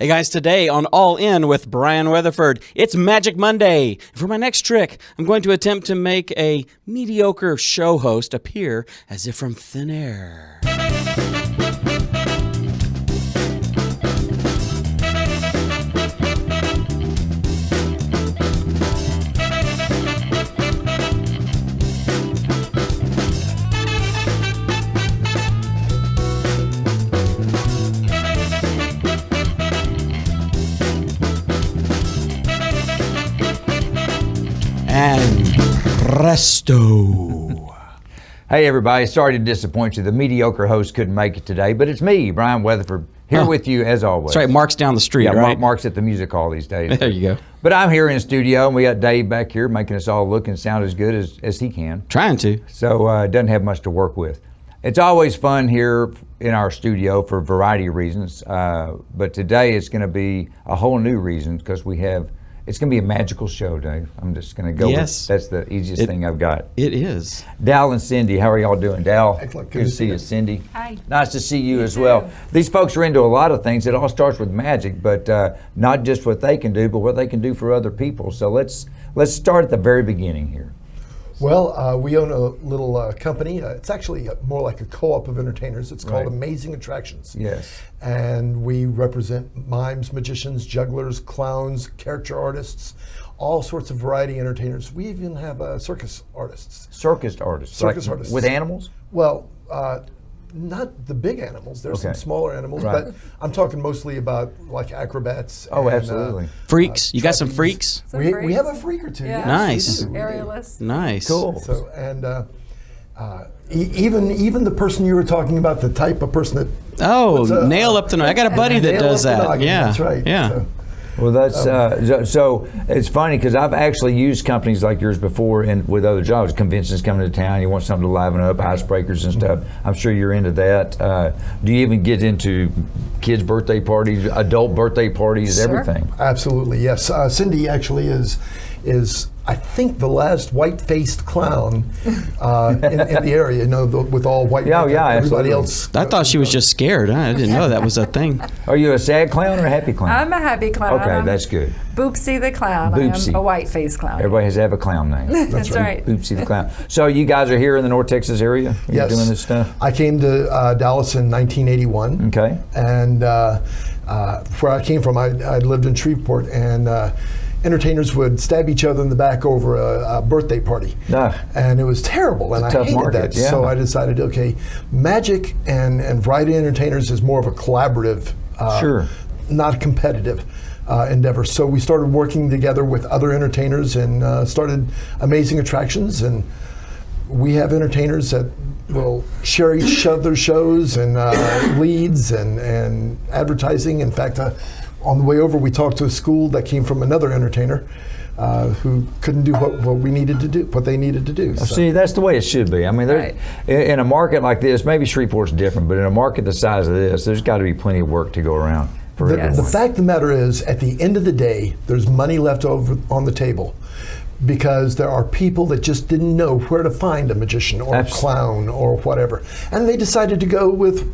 Hey guys, today on All In with Brian Weatherford, it's Magic Monday. For my next trick, I'm going to attempt to make a mediocre show host appear as if from thin air. And presto. Hey everybody, sorry to disappoint you. The mediocre host couldn't make it today, but it's me, Brian Weatherford, here with you as always. That's right, Mark's down the street, yeah, right? Mark's at the music hall these days. There you go. But I'm here in the studio, and we got Dave back here making us all look and sound as good as he can. Trying to. So doesn't have much to work with. It's always fun here in our studio for a variety of reasons, but today it's going to be a whole new reason because it's going to be a magical show, Dave. I'm just going to go Yes. with that's the easiest thing I've got. It is. At.Dal and Cinde, how are y'all doing? Dal, Excellent. good to see you. Cinde, Hi. nice to see you as well. These folks are into a lot of things. It all starts with magic, but not just what they can do, but what they can do for other people. So let's start at the very beginning here. Well, we own a little company. It's actually more like a co-op of entertainers. It's called Right. Amazing Attractions. Yes. And we represent mimes, magicians, jugglers, clowns, character artists, all sorts of variety entertainers. We even have circus artists. Circus artists. Circus like artists. with animals. Well, not the big animals. There's some Okay. smaller animals, Right. but I'm talking mostly about like acrobats. Oh, and, absolutely. Freaks. You got some trapeze. freaks? Some We freaks. have a freak or two. Yeah. yes, Nice. we do. Aerialists. Nice. Cool. So even the person you were talking about, the type of person that Oh, What's, nail up the noggin. I got a buddy that nail does up the that. noggin, Yeah. that's right. Yeah. So, Well, that's so it's funny because I've actually used companies like yours before and with other jobs. Conventions coming to town, you want something to liven up, icebreakers and stuff. I'm sure you're into that. Do you even get into kids' birthday parties, adult birthday parties, Sure. everything? absolutely, yes. Cinde actually is I think the last white-faced clown in the area. You know, with all white. Yeah, makeup. yeah, Everybody absolutely. else. I thought she was just scared. I didn't know that was a thing. Are you a sad clown or a happy clown? I'm a happy clown. Okay, I'm that's good. Boopsie the Clown. Boopsie. I am a white-faced clown. Everybody has to have a clown name. That's right. Boopsie the Clown. So you guys are here in the North Texas area? You're Yes. doing this stuff? I came to Dallas in 1981. Okay. And where I came from, I lived in Shreveport, and entertainers would stab each other in the back over a birthday party. Ah. And it was terrible, and I tough hated market, that. yeah. So I decided, okay, magic and variety entertainers is more of a collaborative, Sure. not competitive endeavor. So we started working together with other entertainers and started Amazing Attractions, and we have entertainers that will share each other's shows and leads and advertising. In fact, on the way over, we talked to a school that came from another entertainer who couldn't do what we needed to do, what they needed to do. So. See, that's the way it should be. I mean, Right. in a market like this, maybe Shreveport's different, but in a market the size of this, there's got to be plenty of work to go around for The everyone. fact of the matter is, at the end of the day, there's money left over on the table because there are people that just didn't know where to find a magician or a clown or whatever. And they decided to go with,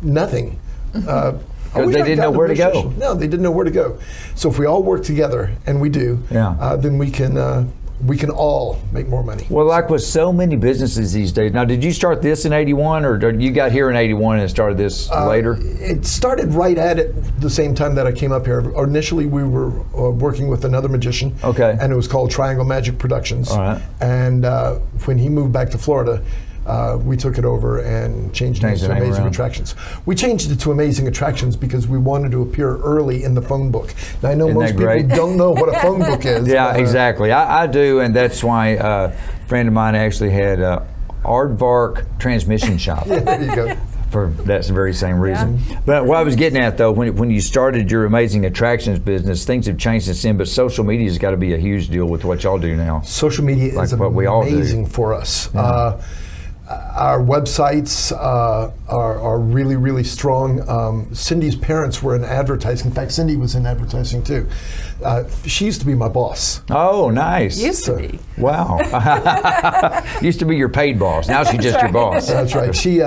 nothing. Because they didn't know where to go. No, they didn't know where to go. So if we all work together, and we do, then we can all make more money. Well, like with so many businesses these days. Now, did you start this in '81, or you got here in '81 and started this later? It started right at the same time that I came up here. Initially, we were working with another magician. Okay. And it was called Triangle Magic Productions. All right. And when he moved back to Florida, we took it over and changed it to Amazing Attractions. We changed it to Amazing Attractions because we wanted to appear early in the phone book. Now, I know most people don't know what a phone book is. Yeah, exactly. I do, and that's why a friend of mine actually had Aardvark Transmission Shop. Yeah, there you go. For that's the very same reason. Yeah. But what I was getting at, though, when you started your Amazing Attractions business, things have changed since then, but social media has got to be a huge deal with what y'all do now. Social media is what we all do. amazing for us. Yeah. Our websites are really, really strong. Cindy's parents were in advertising. In fact, Cindy was in advertising too. She used to be my boss. Oh, nice. Used to be. Wow. Used to be your paid boss. Now she's just your boss. That's right. She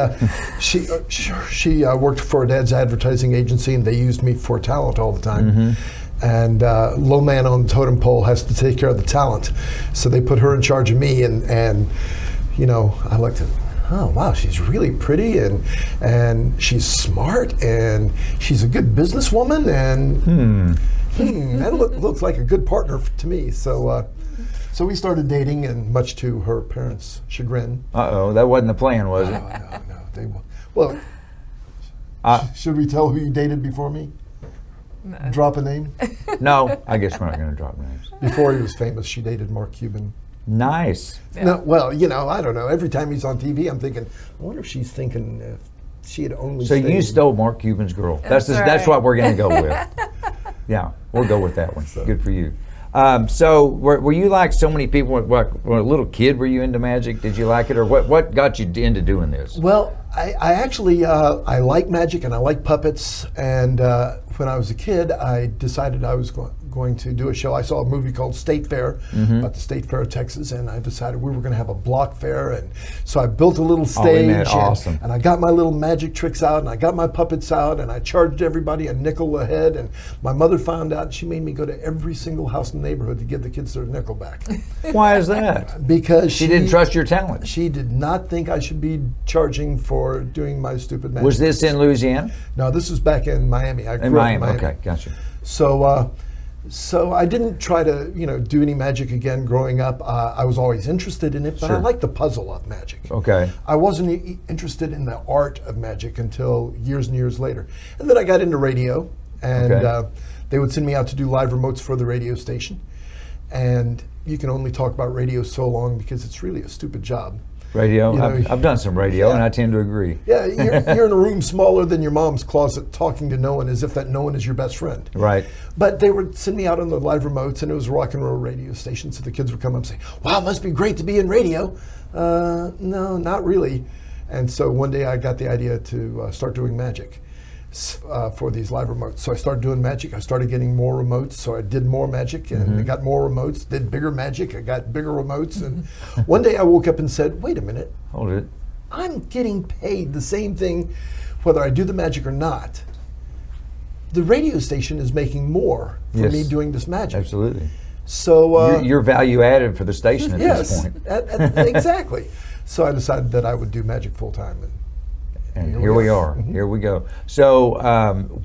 worked for her dad's advertising agency, and they used me for talent all the time. And low man on the totem pole has to take care of the talent, so they put her in charge of me. And you know, I looked at, oh wow, she's really pretty and she's smart and she's a good businesswoman and that looks like a good partner to me. So we started dating, and much to her parents' chagrin. That wasn't the plan, was it? No. Should we tell who you dated before me? No. Drop a name? No, I guess we're not going to drop names. Before he was famous, she dated Mark Cuban. Nice. Yeah. No, well, you know, I don't know. Every time he's on TV, I'm thinking, I wonder if she's thinking if she had only So stayed. you stole Mark Cuban's girl. That's right. what we're going to go with. Yeah, we'll go with that one. Good for you. So were you like so many people? When a little kid, were you into magic? Did you like it, or what got you into doing this? Well, I actually I like magic and I like puppets. And when I was a kid, I decided I was going to do a show. I saw a movie called State Fair about the State Fair of Texas, and I decided we were going to have a block fair. And so I built a little stage, isn't that awesome? and I got my little magic tricks out, and I got my puppets out, and I charged everybody a nickel a head. And my mother found out, and she made me go to every single house in the neighborhood to give the kids their nickel back. Why is that? Because She didn't trust your talent. She did not think I should be charging for doing my stupid magic. Was this in Louisiana? No, this was back in Miami. I grew In up Miami. in Miami. Okay, gotcha. So I didn't try to, do any magic again growing up. I was always interested in it, but I Sure. liked the puzzle of magic. Okay. I wasn't interested in the art of magic until years and years later. And then I got into radio, and Okay. they would send me out to do live remotes for the radio station. And you can only talk about radio so long because it's really a stupid job. Radio. You know, I've done some radio, yeah. and I tend to agree. Yeah, you're in a room smaller than your mom's closet talking to no one as if that no one is your best friend. Right. But they would send me out on the live remotes, and it was a rock and roll radio station, so the kids would come up and say, wow, it must be great to be in radio. No, not really. And so one day I got the idea to start doing magic for these live remotes. So I started doing magic. I started getting more remotes, so I did more magic, and I got more remotes, did bigger magic. I got bigger remotes, and one day I woke up and said, wait a minute, Hold it. I'm getting paid the same thing whether I do the magic or not. The radio station is making more for Yes. me doing this magic. Absolutely. So You're value added for the station at yes, this point. exactly. So I decided that I would do magic full time. And here we are. Here we go. So,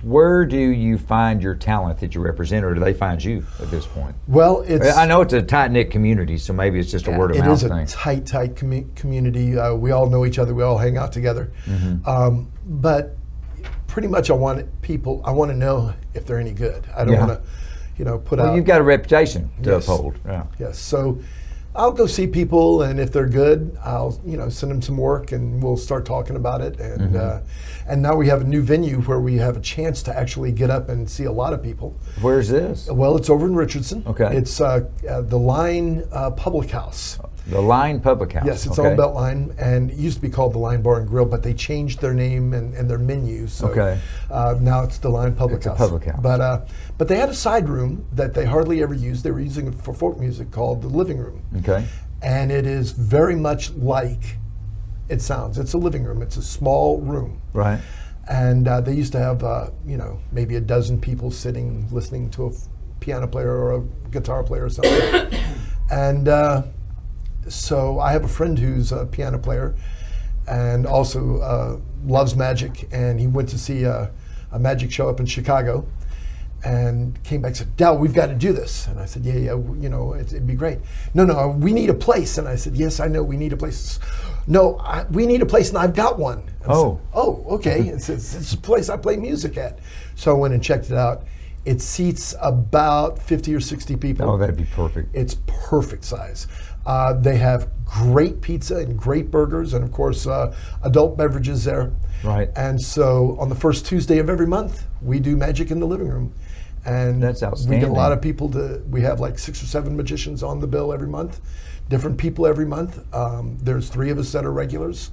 where do you find your talent that you represent, or do they find you at this point? Well, it's I know it's a tight-knit community, so maybe it's just a word of it mouth is a thing. tight community. We all know each other. We all hang out together. But pretty much, I want to know if they're any good. I don't Yeah. want to, put Well, out. you've got a reputation to Yes. uphold. Yeah. Yes. So I'll go see people, and if they're good, I'll send them some work, and we'll start talking about it. And now we have a new venue where we have a chance to actually get up and see a lot of people. Where's this? Well, it's over in Richardson. Okay. It's the Line Public House. The Line Public House. Yes, it's okay. on Beltline, and it used to be called the Line Bar and Grill, but they changed their name and their menu. So Okay. now it's the Line Public It's a House. public house. But they had a side room that they hardly ever used. They were using it for folk music called the living room. Okay. And it is very much like it sounds. It's a living room. It's a small room. Right. And they used to have, maybe a dozen people sitting listening to a piano player or a guitar player or something. And so I have a friend who's a piano player and also loves magic. And he went to see a magic show up in Chicago and came back and said, Dal, we've got to do this. And I said, yeah, it'd be great. No, we need a place. And I said, yes, I know, we need a place. No, we need a place, and I've got one. And I said, oh, okay. It's a place I play music at. So I went and checked it out. It seats about 50 or 60 people. Oh, that'd be perfect. It's perfect size. They have great pizza and great burgers, and of course, adult beverages there. Right. And so on the first Tuesday of every month, we do magic in the living room. And That's we outstanding. get a lot of people we have like 6 or 7 magicians on the bill every month, different people every month. There's 3 of us that are regulars,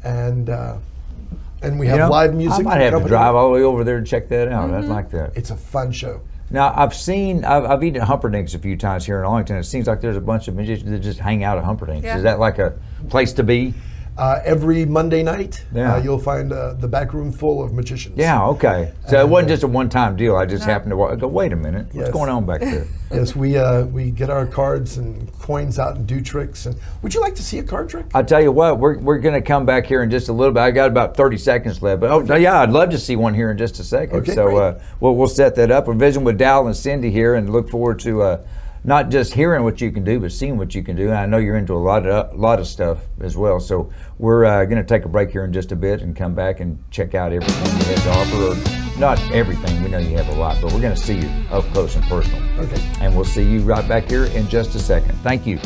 and we have live music. I might have to accompanying. drive all the way over there and check that out. I'd like that. It's a fun show. Now, I've eaten at Humperdinck's a few times here in Arlington. It seems like there's a bunch of magicians that just hang out at Humperdinck's. Yeah. Is that like a place to be? Every Monday night, Yeah. you'll find the back room full of magicians. Yeah, okay. So it wasn't just a one-time deal. I just happened to go, wait a minute, what's Yes. going on back there? Yes, we get our cards and coins out and do tricks. And would you like to see a card trick? I tell you what, we're going to come back here in just a little bit. I got about 30 seconds left, but yeah, I'd love to see one here in just a second. Okay, so great. we'll set that up. We're visiting with At.Dal and Cinde here, and look forward to not just hearing what you can do, but seeing what you can do. And I know you're into a lot of stuff as well. So we're going to take a break here in just a bit and come back and check out everything you have to offer. Or not everything, we know you have a lot, but we're going to see you up close and personal. Okay. And we'll see you right back here in just a second. Thank you.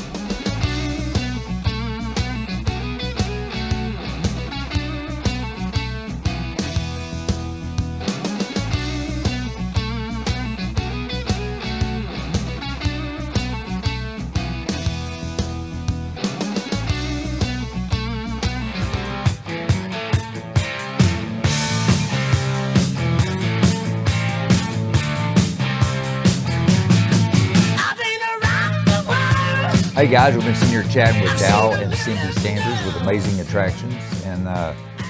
Hey guys, we've been sitting here chatting with At.Dal and Cinde Sanders with amazing attractions, and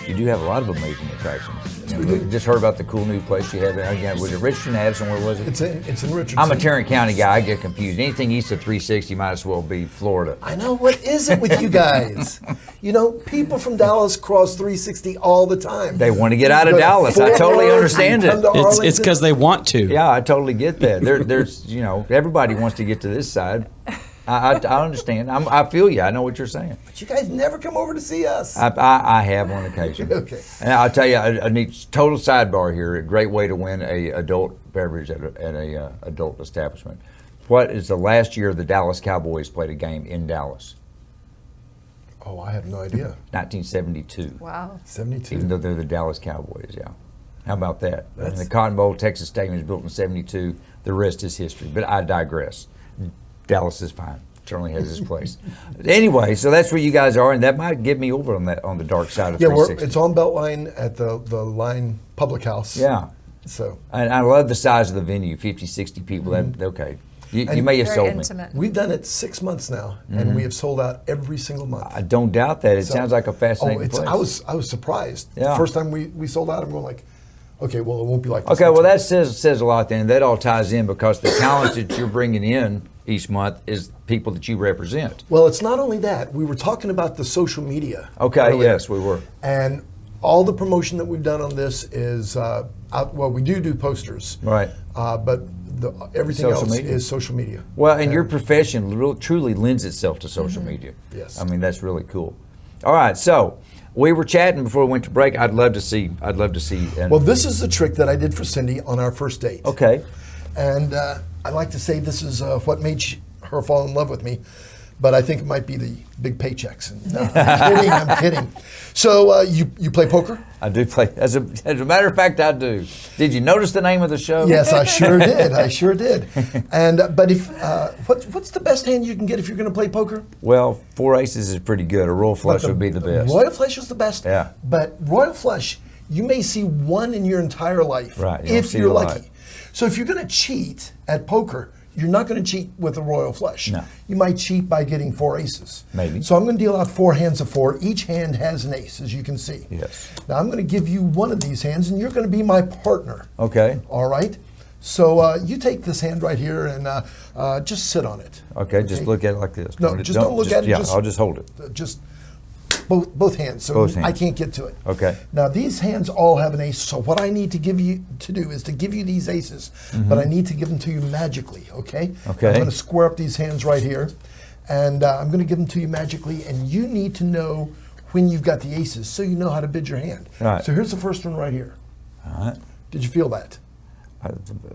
you do have a lot of amazing attractions. we do. Just heard about the cool new place you have. Again, was it Richardson Addison? Where was it? It's in Richardson. I'm a Tarrant County guy. I get confused. Anything east of 360 might as well be Florida. I know. What is it with you guys? You know, people from Dallas cross 360 all the time. They want to get out of You go to Dallas. I Fort totally Worth, understand you it. come to It's Arlington. because they want to. Yeah, I totally get that. There's, everybody wants to get to this side. I understand. I feel you. I know what you're saying. But you guys never come over to see us. I have on occasion. Okay. And I'll tell you, a neat total sidebar here. A great way to win a adult beverage at a adult establishment. What is the last year the Dallas Cowboys played a game in Dallas? Oh, I have no idea. 1972. Wow. 72. Even though they're the Dallas Cowboys, yeah. How about that? And the Cotton Bowl, Texas Stadium was built in 72. The rest is history. But I digress. Dallas is fine. Certainly has its place. Anyway, so that's where you guys are, and that might get me over on the dark side of Yeah, 360. it's on Beltline at the Line Public House. Yeah. So And I love the size of the venue, 50, 60 people. That okay. You may have Very sold me. intimate. we've done it 6 months now, and we have sold out every single month. I don't doubt that. It So- sounds like a fascinating Oh, place. I was surprised. Yeah. The first time we sold out, I'm going like, okay, well, it won't be like this. Okay, next well time. that says a lot then. That all ties in because the talent that you're bringing in each month is people that you represent. Well, it's not only that. We were talking about the social media. Okay, earlier. yes, we were. And all the promotion that we've done on this is, well, we do posters. Right. But everything Social else media. is social media. Well, and your profession truly lends itself to social media. Yes. I mean, that's really cool. All right, so we were chatting before we went to break. I'd love to see. And Well, this is the trick that I did for Cindy on our first date. okay. And I like to say this is what made her fall in love with me, but I think it might be the big paychecks. And, no, I'm kidding. So you play poker? I do play. As a matter of fact, I do. Did you notice the name of the show? Yes, I sure did. I sure did. And but if what's the best hand you can get if you're going to play poker? Well, 4 aces is pretty good. A royal flush would be the best. Royal flush is the best. Yeah. But royal flush, you may see one in your entire life. Right, you don't If see you're a lot. lucky. So if you're going to cheat at poker, you're not going to cheat with a royal flush. No. You might cheat by getting 4 aces. Maybe. So I'm going to deal out 4 hands of 4. Each hand has an ace, as you can see. Yes. Now I'm going to give you one of these hands, and you're going to be my partner. Okay. All right. So you take this hand right here and just sit on it. Okay. Just look at it like this. No, just don't look at it, Yeah, just- I'll just hold it. Just both hands, so Both hands. I can't get to it. Okay. Now these hands all have an ace. So what I need to give you to do is to give you these aces, but I need to give them to you magically. Okay. Okay. I'm going to square up these hands right here, and I'm going to give them to you magically, and you need to know when you've got the aces, so you know how to bid your hand. Right. So here's the first one right here. All right. Did you feel that?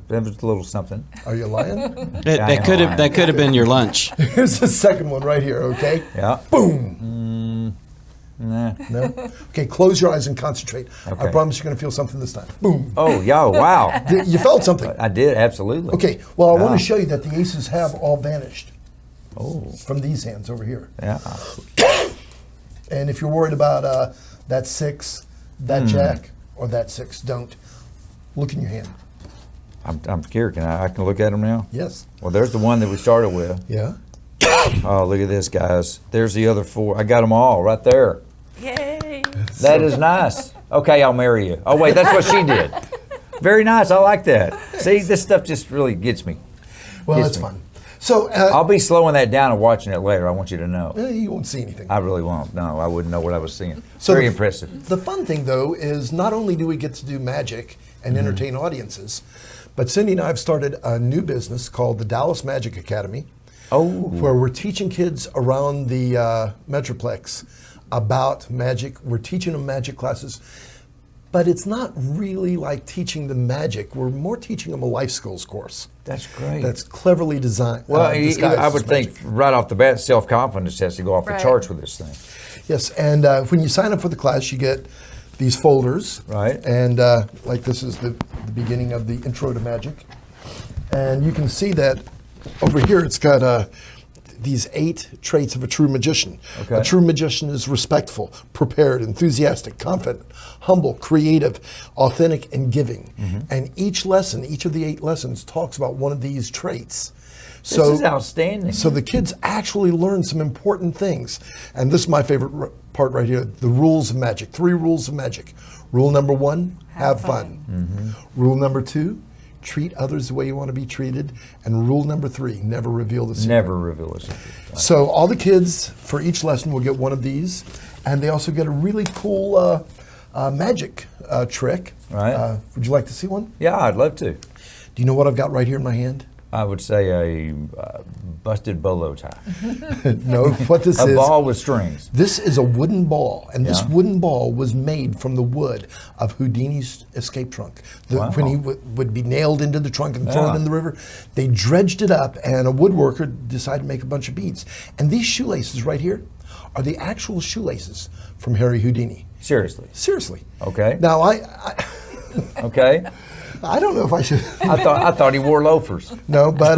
That was a little something. Are you lying? That could have been your lunch. Here's the second one right here. Okay. Yeah. Boom. Nah. No? Okay, close your eyes and concentrate. Okay. I promise you're going to feel something this time. Boom. Oh, yeah, wow. You felt something. I did, absolutely. Okay, well, I want Ah. to show you that the aces have all vanished Oh, from these hands over here. yeah. And if you're worried about that 6, that jack, or that 6, don't. Look in your hand. I'm scared. I can look at them now? Yes. Well, there's the one that we started with. Yeah. Oh, look at this, guys. There's the other 4. I got them all right there. Yay! That is nice. Okay, I'll marry you. Oh, wait, that's what she did. Very nice. I like that. See, this stuff just really gets me. Well, Gets it's me. fun. So I'll be slowing that down and watching it later. I want you to know. you won't see anything. I really won't. No, I wouldn't know what I was seeing. So Very the- impressive. The fun thing, though, is not only do we get to do magic and entertain audiences, but Cindy and I have started a new business called the Dallas Magic Academy, Oh, where we're teaching kids around the Metroplex about magic. We're teaching them magic classes, but it's not really like teaching them magic. We're more teaching them a life skills course that's great. that's cleverly designed. well, disguised I as would magic. think right off the bat, self-confidence has to go off the Right. charts with this thing. Yes, and when you sign up for the class, you get these folders. Right. And like this is the beginning of the Intro to Magic. And you can see that over here it's got these 8 traits of a true magician. Okay. A true magician is respectful, prepared, enthusiastic, confident, humble, creative, authentic, and giving. And each lesson, each of the 8 lessons talks about one of these traits. This is outstanding. So the kids actually learn some important things. And this is my favorite part right here, the rules of magic. 3 rules of magic. Rule number 1, have fun. Rule number 2, treat others the way you want to be treated. And rule number 3, never reveal the secret. Never reveal a secret. So all the kids for each lesson will get one of these. And they also get a really cool magic trick. Right. Would you like to see one? Yeah, I'd love to. Do you know what I've got right here in my hand? I would say a busted bolo tie. No, what this A is. ball with strings. This is a wooden ball, and this Yeah. wooden ball was made from the wood of Houdini's escape trunk. Wow. When he would be nailed into the trunk and thrown Yeah. in the river, they dredged it up, and a woodworker decided to make a bunch of beads. And these shoelaces right here are the actual shoelaces from Harry Houdini. Seriously. Seriously. Okay. Now, Okay. I don't know if I should. I thought he wore loafers. No, but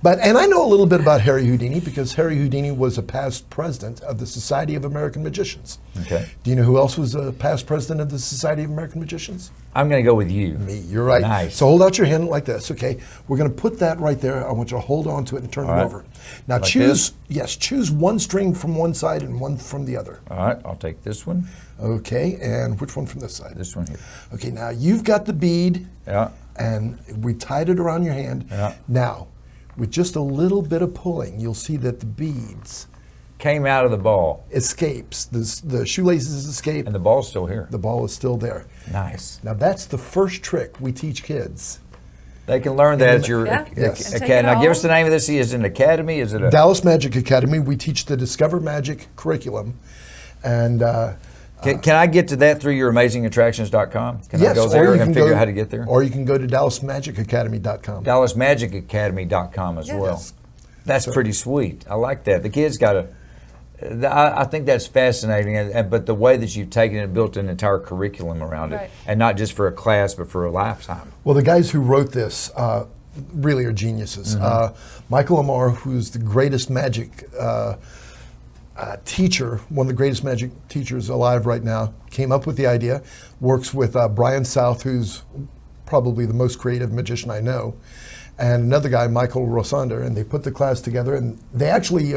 and I know a little bit about Harry Houdini because Harry Houdini was a past president of the Society of American Magicians. Okay. Do you know who else was a past president of the Society of American Magicians? I'm going to go with you. Me. You're right. Nice. So hold out your hand like this. Okay. We're going to put that right there. I want you to hold on to it and turn All it right. over. Now Like choose. this? Yes. Choose one string from one side and one from the other. All right, I'll take this one. Okay. And which one from this side? This one here. Okay. Now you've got the bead. Yeah. And we tied it around your hand. Yeah. Now, with just a little bit of pulling, you'll see that the beads Came out of the ball, escapes. The shoelaces escape. and the ball's still here. The ball is still there. Nice. Now that's the first trick we teach kids. They can learn that at your Yeah. Yes. And take academy. it Now, give us home. the name of this. Is it an academy? Is it a? Dallas Magic Academy, we teach the Discover Magic curriculum. And Can I get to that through your AmazingAttractions.com? Can I yes, go or there you and can figure go, out how to get there? Or you can go to DallasMagicAcademy.com. DallasMagicAcademy.com as well. Yes. That's pretty sweet. I like that. The kids got to. I think that's fascinating, but the way that you've taken it and built an entire curriculum around it, Right. and not just for a class, but for a lifetime. Well, the guys who wrote this really are geniuses. Michael Amar, who's the greatest magic teacher, one of the greatest magic teachers alive right now, came up with the idea, works with Brian South, who's probably the most creative magician I know, and another guy, Michael Rosander, and they put the class together, and they actually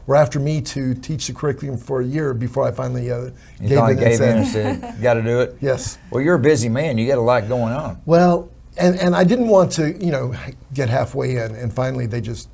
were after me to teach the curriculum for a year before I finally You gave finally in and gave in said, and said, "Got to do it." yes. Well, you're a busy man. You got a lot going on. Well, and I didn't want to, get halfway in, and finally they just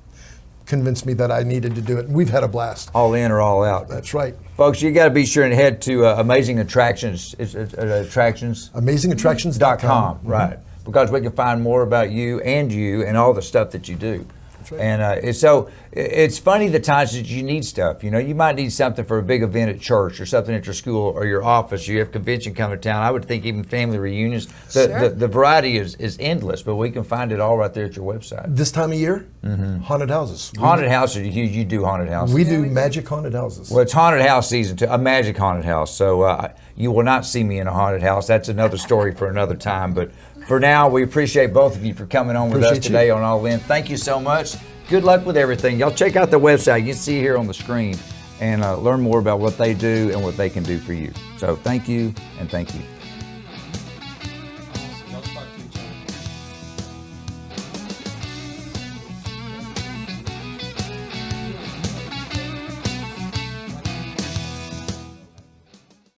convinced me that I needed to do it. We've had a blast. All in or all out. That's right. Folks, you got to be sure and head to Amazing Attractions. Attractions.com, AmazingAttractions.com. right? Because we can find more about you and all the stuff that you do. right. And so it's funny the times that you need stuff. You know, you might need something for a big event at church or something at your school or your office. You have convention coming to town. I would think even family reunions. Sure. The variety is endless, but we can find it all right there at your website. This time of year, haunted houses. Haunted houses, you do haunted houses. We do magic haunted houses. Well, it's haunted house season too, a magic haunted house. So you will not see me in a haunted house. That's another story for another time. But for now, we appreciate both of you for coming on with us Appreciate today you. on All In. Thank you so much. Good luck with everything. Y'all check out the website. You can see here on the screen and learn more about what they do and what they can do for you. So thank you and thank you.